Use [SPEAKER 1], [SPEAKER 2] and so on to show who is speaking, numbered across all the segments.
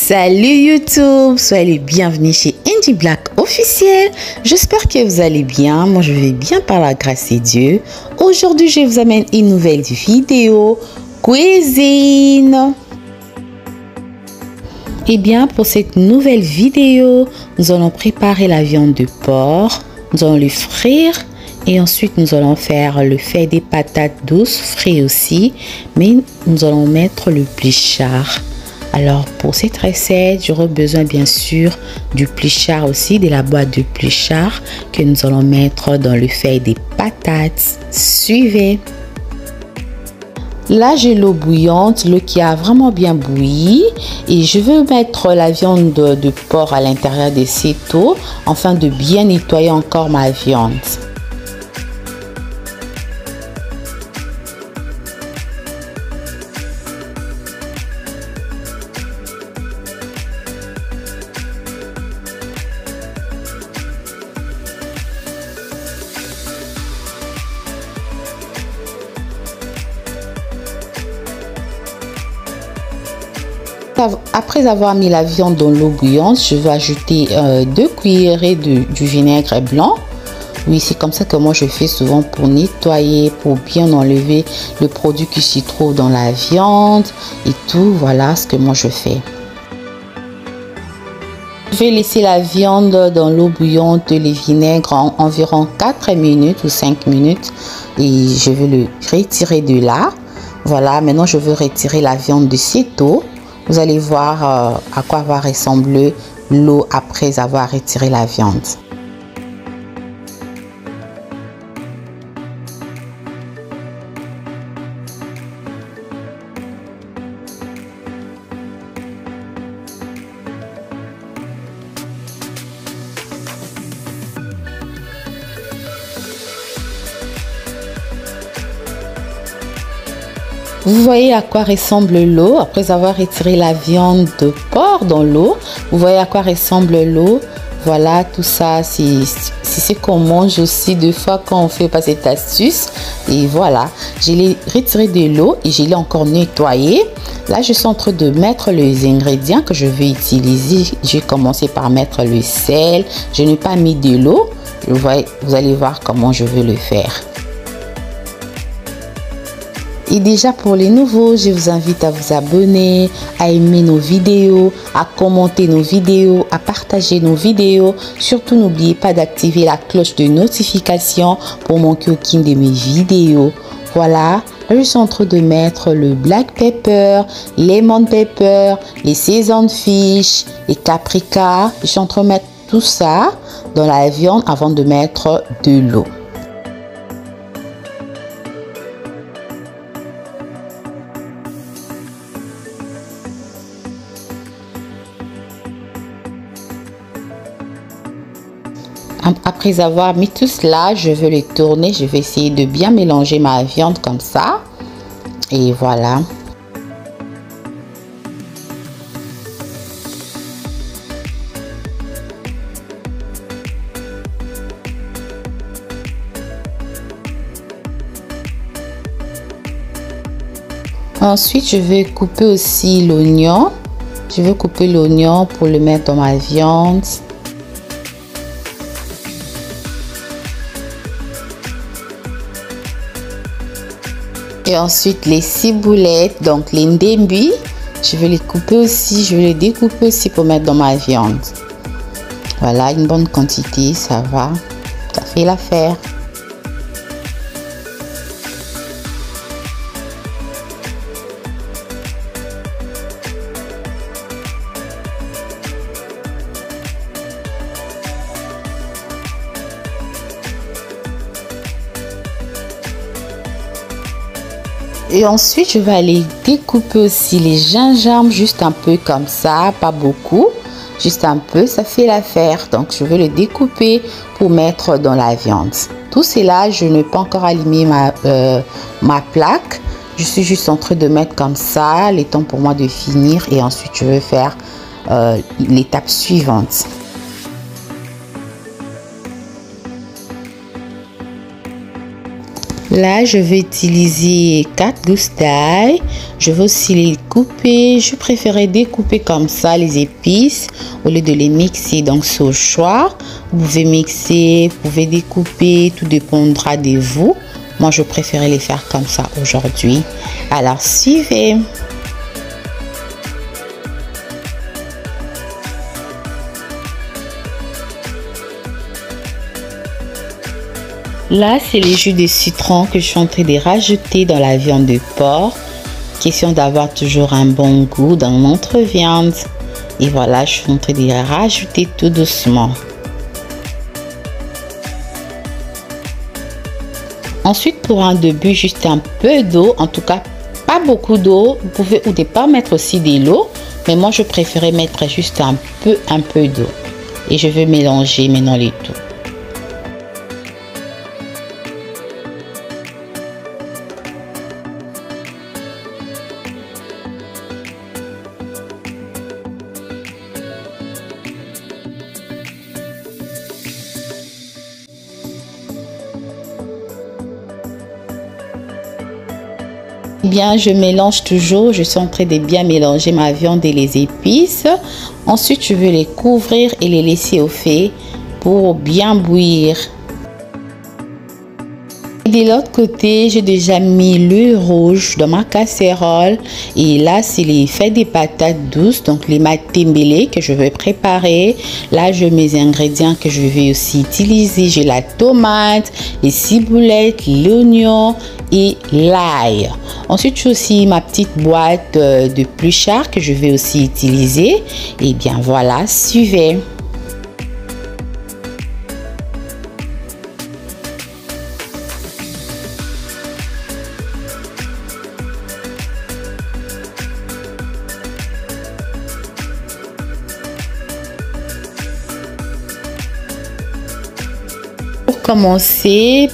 [SPEAKER 1] Salut YouTube, soyez les bienvenus chez Angie Black officiel. J'espère que vous allez bien. Moi je vais bien par la grâce de Dieu. Aujourd'hui je vous amène une nouvelle vidéo cuisine. Et bien pour cette nouvelle vidéo, nous allons préparer la viande de porc. Nous allons le frire et ensuite nous allons faire le fait des patates douces frites aussi. Mais nous allons mettre le plichard. Alors pour cette recette, j'aurai besoin bien sûr du plichard aussi, de la boîte de plichard que nous allons mettre dans le fait des patates. Suivez. Là j'ai l'eau bouillante, l'eau qui a vraiment bien bouilli et je veux mettre la viande de porc à l'intérieur de cette eau afin de bien nettoyer encore ma viande. Après avoir mis la viande dans l'eau bouillante, je vais ajouter 2 cuillerées du vinaigre blanc. Oui, c'est comme ça que moi je fais souvent pour nettoyer, pour bien enlever le produit qui s'y trouve dans la viande et tout. Voilà ce que moi je fais. Je vais laisser la viande dans l'eau bouillante et le vinaigre environ 4 minutes ou 5 minutes et je vais le retirer de là. Voilà, maintenant je veux retirer la viande de cette eau. Vous allez voir à quoi va ressembler l'eau après avoir retiré la viande. Vous voyez à quoi ressemble l'eau après avoir retiré la viande de porc dans l'eau. Vous voyez à quoi ressemble l'eau. Voilà, tout ça, c'est ce qu'on mange aussi deux fois quand on fait pas cette astuce. Et voilà, je l'ai retiré de l'eau et je l'ai encore nettoyé. Là, je suis en train de mettre les ingrédients que je vais utiliser. Je vais commencer par mettre le sel. Je n'ai pas mis de l'eau. Vous allez voir comment je vais le faire. Et déjà pour les nouveaux, je vous invite à vous abonner, à aimer nos vidéos, à commenter nos vidéos, à partager nos vidéos. Surtout n'oubliez pas d'activer la cloche de notification pour manquer aucune de mes vidéos. Voilà, là je suis en train de mettre le black pepper, lemon pepper, les seasoned fish, les paprika. Je suis en train de mettre tout ça dans la viande avant de mettre de l'eau. Après avoir mis tout cela, je vais le tourner. Je vais essayer de bien mélanger ma viande comme ça. Et voilà. Ensuite, je vais couper aussi l'oignon. Je vais couper l'oignon pour le mettre dans ma viande. Et ensuite les ciboulettes, donc les ndembi, je vais les couper aussi, je vais les découper aussi pour mettre dans ma viande. Voilà, une bonne quantité, ça va, ça fait l'affaire. Et ensuite, je vais aller découper aussi les gingembre juste un peu comme ça, pas beaucoup, juste un peu, ça fait l'affaire. Donc, je vais le découper pour mettre dans la viande. Tout cela, je n'ai pas encore allumé ma plaque. Je suis juste en train de mettre comme ça, le temps pour moi de finir et ensuite je vais faire l'étape suivante. Là, je vais utiliser 4 gousses d'ail. Je vais aussi les couper. Je préférais découper comme ça les épices au lieu de les mixer. Donc, c'est au choix. Vous pouvez mixer, vous pouvez découper. Tout dépendra de vous. Moi, je préférais les faire comme ça aujourd'hui. Alors, suivez. Là, c'est les jus de citron que je suis en train de rajouter dans la viande de porc. Question d'avoir toujours un bon goût dans notre viande. Et voilà, je suis en train de rajouter tout doucement. Ensuite, pour un début, juste un peu d'eau. En tout cas, pas beaucoup d'eau. Vous pouvez au départ mettre aussi de l'eau. Mais moi, je préférais mettre juste un peu d'eau. Et je vais mélanger maintenant le tout. Bien, je mélange toujours. Je suis en train de bien mélanger ma viande et les épices. Ensuite, je vais les couvrir et les laisser au feu pour bien bouillir. De l'autre côté, j'ai déjà mis l'huile rouge dans ma casserole. Et là, c'est les feuilles de patates douces, donc les matembele que je vais préparer. Là, j'ai mes ingrédients que je vais aussi utiliser. J'ai la tomate, les ciboulettes, l'oignon et l'ail. Ensuite, j'ai aussi ma petite boîte de pluchard que je vais aussi utiliser. Et bien voilà, suivez.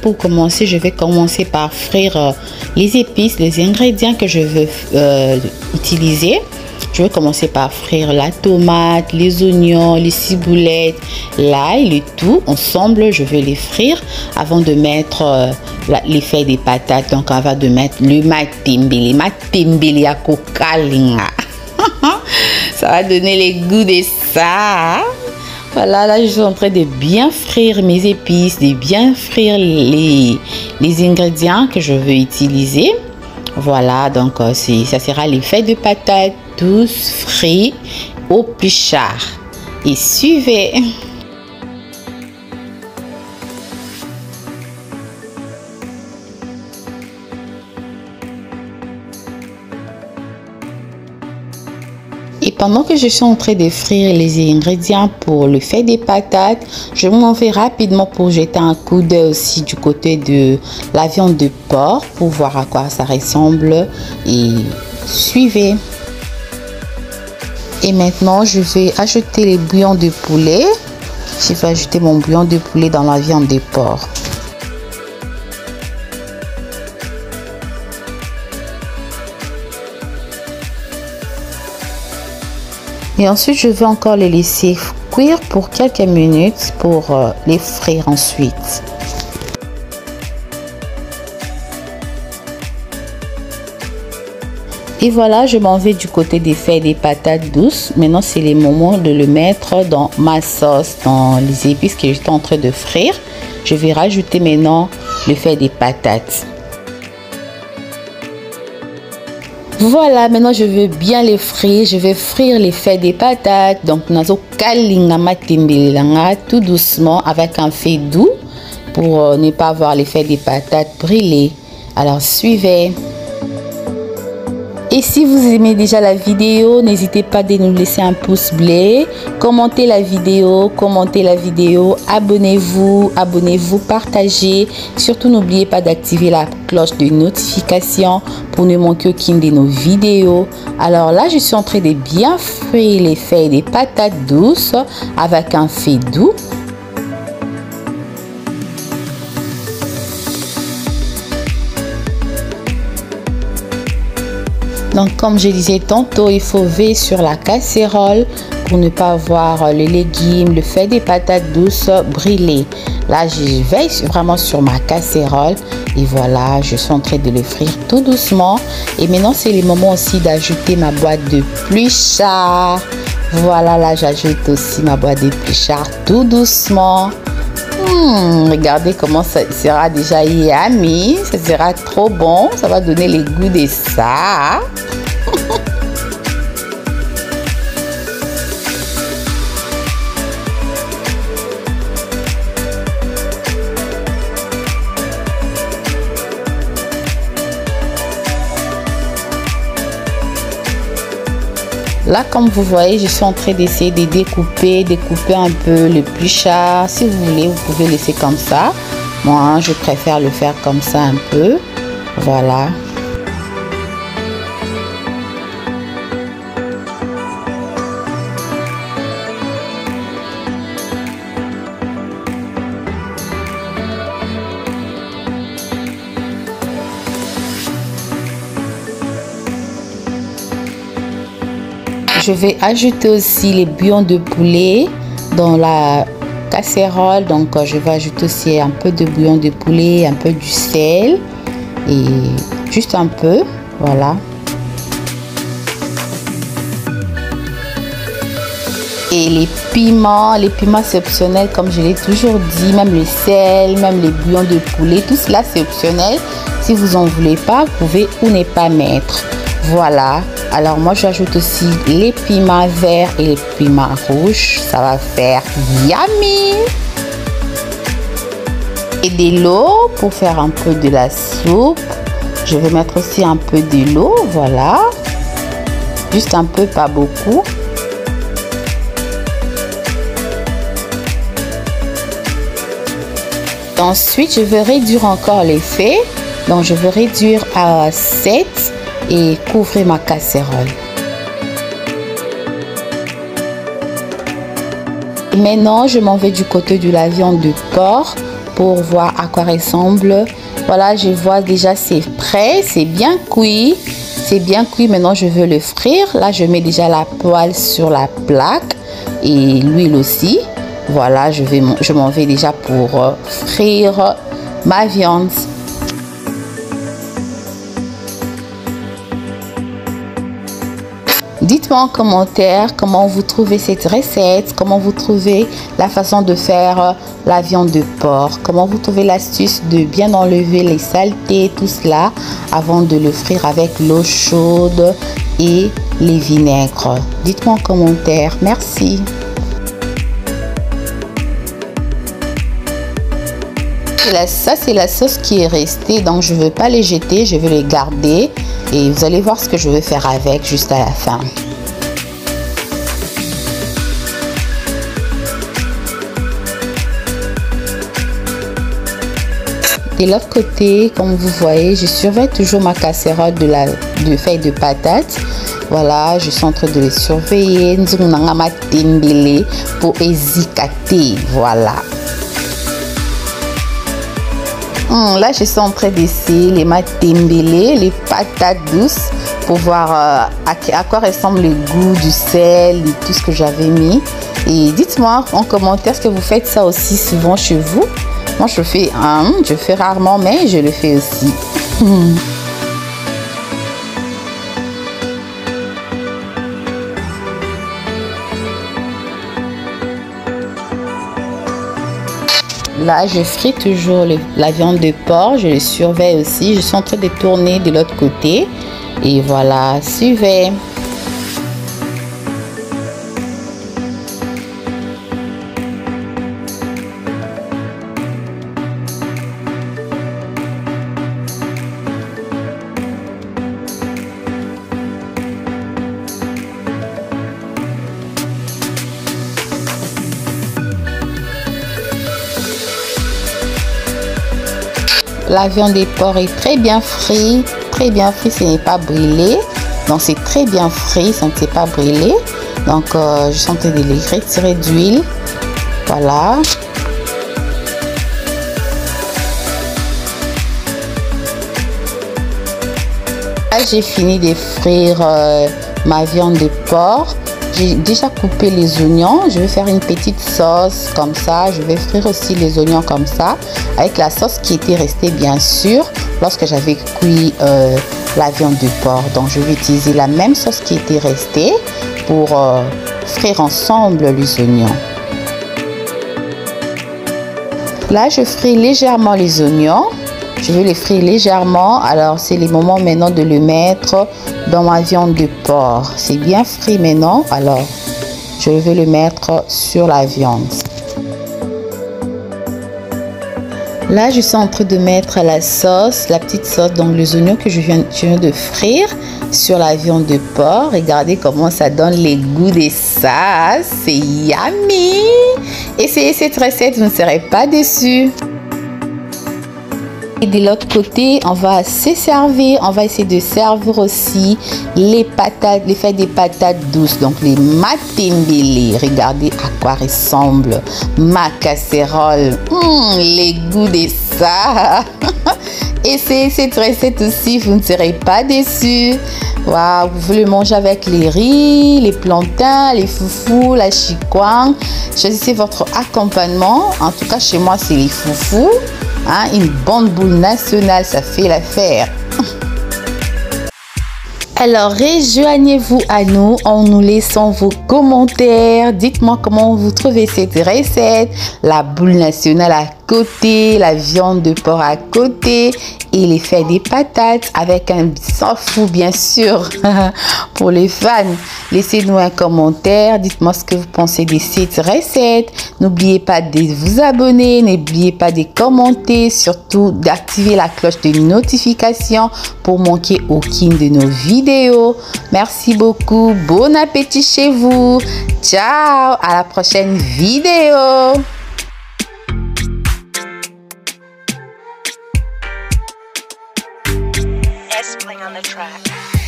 [SPEAKER 1] Pour commencer, je vais commencer par frire les épices, les ingrédients que je veux utiliser. Je vais commencer par frire la tomate, les oignons, les ciboulettes, l'ail, le tout ensemble. Je vais les frire avant de mettre les feuilles des patates. Donc, avant de mettre le matembele à kokalinga. Ça va donner les goûts de ça. Voilà, là je suis en train de bien frire mes épices, de bien frire les ingrédients que je veux utiliser. Voilà, donc ça sera les feuilles de patates douces frites au pluchard. Et suivez. Et pendant que je suis en train de frire les ingrédients pour le fait des patates, je m'en vais rapidement pour jeter un coup d'œil aussi du côté de la viande de porc pour voir à quoi ça ressemble. Et suivez. Et maintenant, je vais ajouter les bouillons de poulet. Je vais ajouter mon bouillon de poulet dans la viande de porc. Et ensuite, je vais encore les laisser cuire pour quelques minutes pour les frire ensuite. Et voilà, je m'en vais du côté des feuilles des patates douces. Maintenant, c'est le moment de le mettre dans ma sauce, dans les épices que j'étais en train de frire. Je vais rajouter maintenant les feuilles des patates. Voilà, maintenant je veux bien les frire. Je vais frire les feuilles des patates. Donc, nazo kalinga matembele langa tout doucement avec un feu doux pour ne pas avoir les feuilles des patates brûlées. Alors, suivez. Et si vous aimez déjà la vidéo, n'hésitez pas à nous laisser un pouce bleu, commentez la vidéo, abonnez-vous, partagez. Surtout, n'oubliez pas d'activer la cloche de notification pour ne manquer aucune de nos vidéos. Alors là, je suis en train de bien frire les feuilles des patates douces avec un feu doux. Donc, comme je disais tantôt, il faut veiller sur la casserole pour ne pas avoir les légumes, le fait des patates douces brûlées. Là, je veille vraiment sur ma casserole. Et voilà, je suis en train de le frire tout doucement. Et maintenant, c'est le moment aussi d'ajouter ma boîte de pluchard. Voilà, là, j'ajoute aussi ma boîte de pluchard tout doucement. Regardez comment ça sera déjà yummy. Ça sera trop bon. Ça va donner les goûts de ça. Là, comme vous voyez, je suis en train d'essayer de découper un peu le pluchard. Si vous voulez, vous pouvez laisser comme ça. Moi, je préfère le faire comme ça un peu. Voilà. Je vais ajouter aussi les bouillons de poulet dans la casserole. Donc, je vais ajouter aussi un peu de bouillon de poulet, un peu du sel et juste un peu. Voilà. Et les piments c'est optionnel comme je l'ai toujours dit. Même le sel, même les bouillons de poulet, tout cela c'est optionnel. Si vous en voulez pas, vous pouvez ou ne pas mettre. Voilà. Alors moi j'ajoute aussi les piments verts et les piments rouges. Ça va faire yummy. Et de l'eau pour faire un peu de la soupe. Je vais mettre aussi un peu de l'eau. Voilà. Juste un peu, pas beaucoup. Ensuite, je vais réduire encore les feux. Donc je vais réduire à 7. Et couvrir ma casserole. Et maintenant, je m'en vais du côté de la viande de porc pour voir à quoi ressemble. Voilà, je vois déjà c'est prêt, c'est bien cuit. C'est bien cuit, maintenant je veux le frire. Là, je mets déjà la poêle sur la plaque et l'huile aussi. Voilà, je m'en vais déjà pour frire ma viande. Dites-moi en commentaire comment vous trouvez cette recette, comment vous trouvez la façon de faire la viande de porc, comment vous trouvez l'astuce de bien enlever les saletés, tout cela, avant de le frire avec l'eau chaude et les vinaigres. Dites-moi en commentaire. Merci. Ça, c'est la sauce qui est restée, donc je ne veux pas les jeter, je vais les garder. Et vous allez voir ce que je vais faire avec juste à la fin. De l'autre côté, comme vous voyez, je surveille toujours ma casserole de feuilles de patates. Voilà, je suis en train de les surveiller. Pour hésiter. Voilà. Là, je suis en train d'essayer les matembele, les patates douces, pour voir à quoi ressemble le goût du sel et tout ce que j'avais mis. Et dites-moi en commentaire, est-ce que vous faites ça aussi souvent chez vous? Moi, je fais rarement, mais je le fais aussi. Là, je fris toujours la viande de porc. Je le surveille aussi. Je suis en train de tourner de l'autre côté. Et voilà, suivez. La viande de porc est très bien frite, ce n'est pas brûlé. Donc c'est très bien frit, ça ne s'est pas brûlé. Donc je suis en train de les retirer d'huile. Voilà. Là j'ai fini de frire ma viande de porc. j'ai déjà coupé les oignons. Je vais faire une petite sauce comme ça. Je vais frire aussi les oignons comme ça, avec la sauce qui était restée bien sûr lorsque j'avais cuit la viande de porc. Donc je vais utiliser la même sauce qui était restée pour frire ensemble les oignons. Là, je fris légèrement les oignons. Je vais les frire légèrement. Alors, c'est le moment maintenant de le mettre dans ma viande de porc. C'est bien frit maintenant. Alors, je vais le mettre sur la viande. Là, je suis en train de mettre la sauce, la petite sauce, donc les oignons que je viens de frire sur la viande de porc. Regardez comment ça donne les goûts de ça. C'est yummy! Essayez cette recette, vous ne serez pas déçus. Et de l'autre côté, on va se servir, on va essayer de servir aussi les patates, les fèves des patates douces, donc les matembele. Regardez à quoi ressemble ma casserole. Les goûts de ça. Essayez cette recette aussi, vous ne serez pas déçus. Waouh, vous pouvez le manger avec les riz, les plantains, les foufous, la chikwang. Choisissez votre accompagnement. En tout cas, chez moi, c'est les foufous. Hein, une bonne boule nationale, ça fait l'affaire. Alors, rejoignez-vous à nous en nous laissant vos commentaires. Dites-moi comment vous trouvez cette recette. La boule nationale à côté, la viande de porc à côté et les fèves des patates avec un sans fou bien sûr. Pour les fans, laissez-nous un commentaire. Dites-moi ce que vous pensez de cette recette. N'oubliez pas de vous abonner, n'oubliez pas de commenter, surtout d'activer la cloche de notification pour manquer aucune de nos vidéos. Merci beaucoup, bon appétit chez vous. Ciao, à la prochaine vidéo.
[SPEAKER 2] Playing on the track.